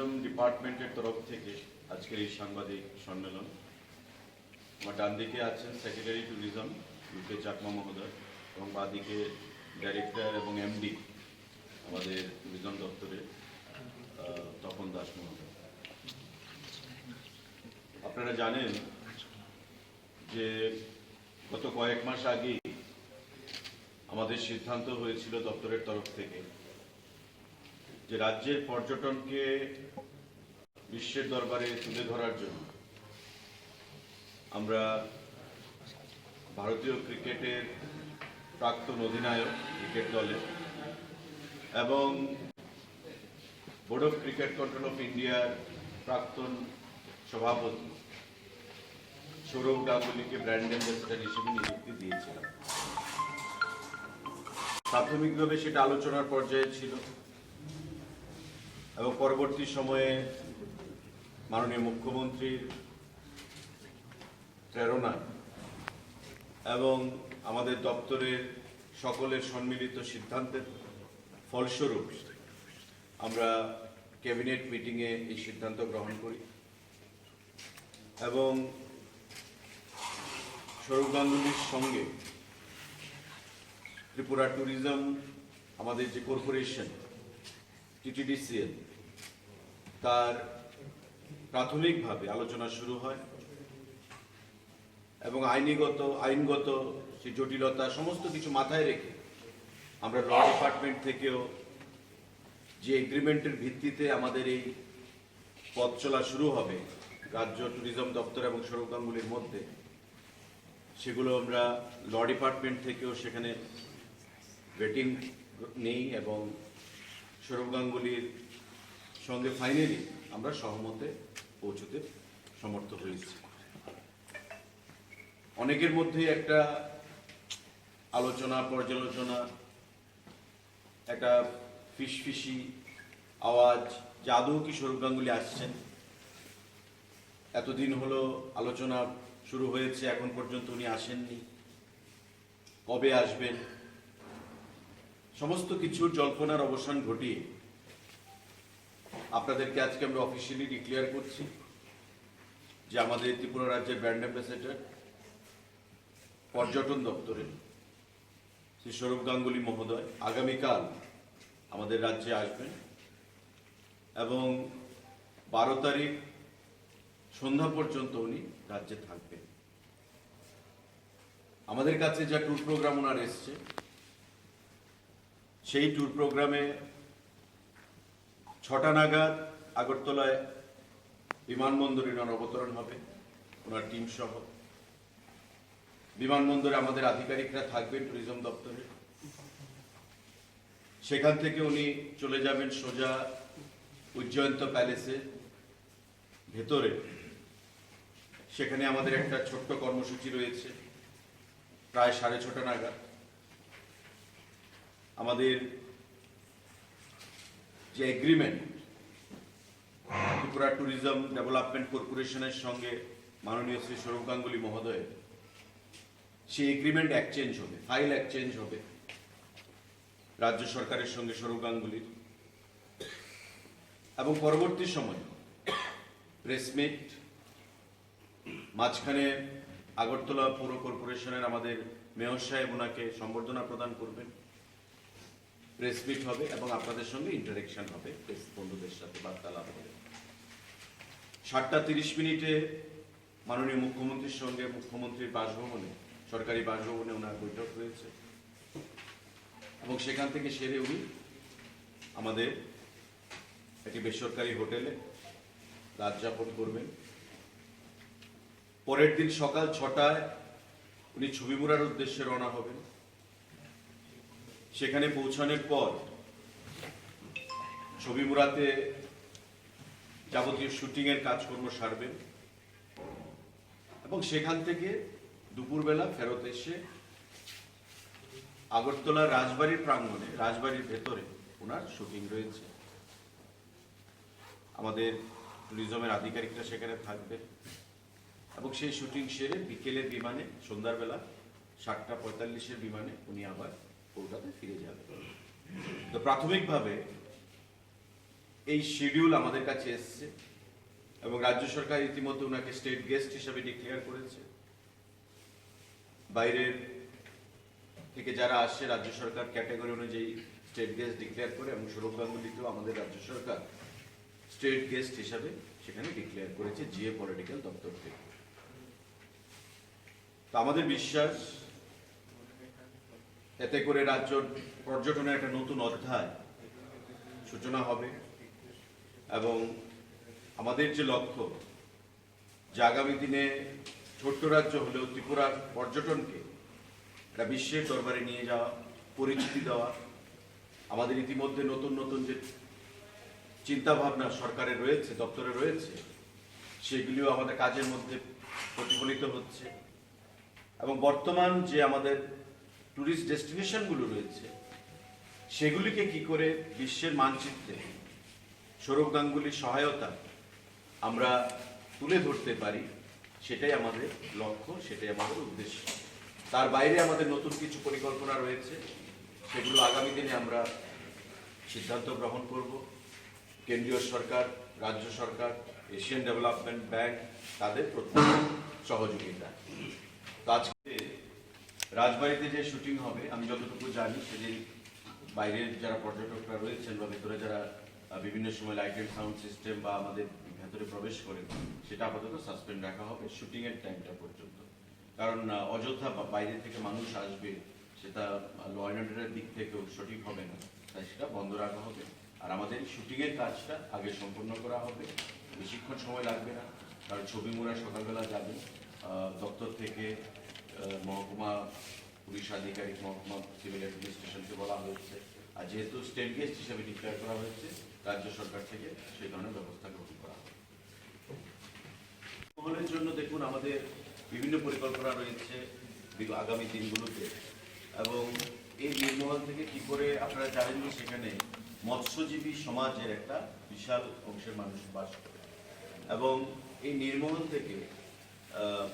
Tourism ডিপার্টমেন্টের তরফ থেকে আজকের এই সাংবাদিক সম্মেলন। আমার ডান দিকে আছেন সেক্রেটারি ট্যুরিজম ইউকে চাকমা মহোদয় এবং বাঁদিকে ডাইরেক্টর এবং এমডি আমাদের ট্যুরিজম দপ্তরের তপন দাস মহোদয়। আপনারা জানেন যে গত কয়েক মাস আগেই আমাদের সিদ্ধান্ত হয়েছিল দপ্তরের তরফ থেকে যে রাজ্যের পর্যটনকে বিশ্বের দরবারে তুলে ধরার জন্য আমরা ভারতীয় ক্রিকেটের প্রাক্তন অধিনায়ক ক্রিকেট দলের এবং board of cricket control of ইন্ডিয়ার প্রাক্তন সভাপতি সৌরভ গাঙ্গুলিকে ব্র্যান্ড অ্যাম্বাসেডর হিসেবে নিযুক্তি দিয়েছিলাম। প্রাথমিকভাবে সেটা আলোচনার পর্যায়ে ছিল এবং পরবর্তী সময়ে মাননীয় মুখ্যমন্ত্রীর প্রেরণা এবং আমাদের দপ্তরের সকলের সম্মিলিত সিদ্ধান্তের ফলস্বরূপ আমরা ক্যাবিনেট মিটিংয়ে এই সিদ্ধান্ত গ্রহণ করি এবং সৌরভ গাঙ্গুলির সঙ্গে ত্রিপুরা ট্যুরিজম আমাদের যে কর্পোরেশন টিটিডিসিএল তার প্রাথমিকভাবে আলোচনা শুরু হয় এবং আইনগত সেই জটিলতা সমস্ত কিছু মাথায় রেখে আমরা ল ডিপার্টমেন্ট থেকেও যে এগ্রিমেন্টের ভিত্তিতে আমাদের এই পথ চলা শুরু হবে রাজ্য ট্যুরিজম দপ্তর এবং সৌরভ গাঙ্গুলির মধ্যে, সেগুলো আমরা ল ডিপার্টমেন্ট থেকেও সেখানে ওয়েটিং নেই এবং সৌরভ গাঙ্গুলির সঙ্গে ফাইনালি আমরা সহমতে পৌঁছতে সমর্থ হয়েছি। অনেকের মধ্যে একটা আলোচনা পর্যালোচনা একটা ফিসফিসি আওয়াজ যে আদৌ কি সৌরভ গাঙ্গুলি আসছেন, এতদিন হলো আলোচনা শুরু হয়েছে এখন পর্যন্ত উনি আসেননি, কবে আসবেন, সমস্ত কিছুর জল্পনার অবসান ঘটিয়ে আপনাদেরকে আজকে আমরা অফিসিয়ালি ডিক্লেয়ার করছি যে আমাদের ত্রিপুরা রাজ্যের ব্র্যান্ড অ্যাম্বাসেডর পর্যটন দপ্তরে শ্রী সৌরভ গাঙ্গুলি মহোদয় আগামীকাল আমাদের রাজ্যে আসবেন এবং 12 তারিখ সন্ধ্যা পর্যন্ত উনি রাজ্যে থাকবেন। আমাদের কাছে যা ট্যুর প্রোগ্রাম ওনার এসছে সেই ট্যুর প্রোগ্রামে 6টা নাগাদ আগরতলায় বিমানবন্দরে ওনার অবতরণ হবে ওনার টিম সহ। বিমানবন্দরে আমাদের আধিকারিকরা থাকবেন ট্যুরিজম দপ্তরে। সেখান থেকে উনি চলে যাবেন সোজা উজ্জয়ন্ত প্যালেসের ভেতরে, সেখানে আমাদের একটা ছোট্ট কর্মসূচি রয়েছে প্রায় 6:30 নাগাদ। আমাদের যে এগ্রিমেন্ট ত্রিপুরা ট্যুরিজম ডেভেলপমেন্ট কর্পোরেশনের সঙ্গে মাননীয় শ্রী সৌরভ গাঙ্গুলি মহোদয়ের, সেই এগ্রিমেন্ট এক্সচেঞ্জ হবে, ফাইল এক্সচেঞ্জ হবে রাজ্য সরকারের সঙ্গে সৌরভ গাঙ্গুলির এবং পরবর্তী সময় প্রেসমিট, মাঝখানে আগরতলা পৌর কর্পোরেশনের আমাদের মেয়র সাহেব ওনাকে সম্বর্ধনা প্রদান করবেন, প্রেসমিট হবে এবং আপনাদের সঙ্গে ইন্টারেকশন হবে, প্রেস বন্ধুদের সাথে বার্তালাপ হবে। 7:30 মাননীয় মুখ্যমন্ত্রীর সঙ্গে মুখ্যমন্ত্রীর বাসভবনে, সরকারি বাসভবনে ওনার বৈঠক রয়েছে এবং সেখান থেকে সেরে উনি আমাদের একটি বেসরকারি হোটেলে রাত যাপন করবেন। পরের দিন সকাল 6টায় উনি ছবিমুড়ার উদ্দেশ্যে রওনা হবেন। সেখানে পৌঁছানোর পর ছবিমুড়াতে যাবতীয় শুটিংয়ের কাজকর্ম সারবেন এবং সেখান থেকে দুপুরবেলা ফেরত এসে আগরতলার রাজবাড়ির প্রাঙ্গণে, রাজবাড়ির ভেতরে ওনার শুটিং রয়েছে। আমাদের ট্যুরিজমের আধিকারিকরা সেখানে থাকবেন এবং সেই শুটিং সেরে বিকেলের বিমানে সন্ধ্যার বেলা 7:45 বিমানে উনি আবার কলকাতায় ফিরে যাবেন। তো প্রাথমিকভাবে এই শিডিউল আমাদের কাছে এসছে এবং রাজ্য সরকার ইতিমধ্যে ওনাকে স্টেট গেস্ট হিসেবে ডিক্লেয়ার করেছে। বাইরের থেকে যারা আসছে রাজ্য সরকার ক্যাটাগরি অনুযায়ী স্টেট গেস্ট ডিক্লেয়ার করে এবং সৌরভ গাঙ্গুলিকেও আমাদের রাজ্য সরকার স্টেট গেস্ট হিসাবে সেখানে ডিক্লেয়ার করেছে জিএ পলিটিক্যাল দপ্তর থেকে। তো আমাদের বিশ্বাস এতে করে রাজ্য পর্যটনের একটা নতুন অধ্যায় সূচনা হবে এবং আমাদের যে লক্ষ্য যে আগামী দিনে ছোট্ট রাজ্য হলেও ত্রিপুরার পর্যটনকে একটা বিশ্বের দরবারে নিয়ে যাওয়া, পরিচিতি দেওয়া। আমাদের ইতিমধ্যে নতুন নতুন যে চিন্তা ভাবনা সরকারের রয়েছে, দপ্তরে রয়েছে, সেগুলিও আমাদের কাজের মধ্যে প্রতিফলিত হচ্ছে এবং বর্তমান যে আমাদের ট্যুরিস্ট ডেস্টিনেশনগুলো রয়েছে সেগুলিকে কি করে বিশ্বের মানচিত্রে সৌরভ গাঙ্গুলির সহায়তা আমরা তুলে ধরতে পারি, সেটাই আমাদের লক্ষ্য, সেটাই আমাদের উদ্দেশ্য। তার বাইরে আমাদের নতুন কিছু পরিকল্পনা রয়েছে, সেগুলো আগামী দিনে আমরা সিদ্ধান্ত গ্রহণ করব। কেন্দ্রীয় সরকার, রাজ্য সরকার, এশিয়ান ডেভেলপমেন্ট ব্যাংক তাদের প্রত্যেক সহযোগিতা। তো আজকে রাজবাড়িতে যে শুটিং হবে, আমি যতটুকু জানি সেদিন বাইরের যারা পর্যটকরা রয়েছেন বা ভেতরে যারা বিভিন্ন সময় লাইট এন্ড সাউন্ড সিস্টেম বা আমাদের ভেতরে প্রবেশ করেন, সেটা আপাতত সাসপেন্ড রাখা হবে শুটিং এর টাইমটা পর্যন্ত। কারণ অযথা বা বাইরে থেকে মানুষ আসবে, সেটা ল অ্যান্ড অর্ডারের দিক থেকেও সঠিক হবে না, তাই সেটা বন্ধ রাখা হবে। আর আমাদের শুটিং এর কাজটা আগে সম্পন্ন করা হবে, বেশিক্ষণ সময় লাগবে না, কারণ ছবি মোড়া সকালবেলা যাবে দপ্তর থেকে মহকুমা পুলিশ আধিকারিক, মহকুমা সিভিল অ্যাডমিনিস্ট্রেশনকে বলা হয়েছে। আর যেহেতু স্টেট গেস্ট হিসেবে ডিক্লেয়ার করা হয়েছে রাজ্য সরকার থেকে, সেই ধরনের ব্যবস্থা গ্রহণ করা হবে। মহলের জন্য দেখুন আমাদের বিভিন্ন পরিকল্পনা রয়েছে আগামী দিনগুলোতে, এবং এই নির্মহল থেকে কি করে আপনারা জানেন যে সেখানে মৎস্যজীবী সমাজের একটা বিশাল অংশের মানুষ বাস করে এবং এই নির্মহল থেকে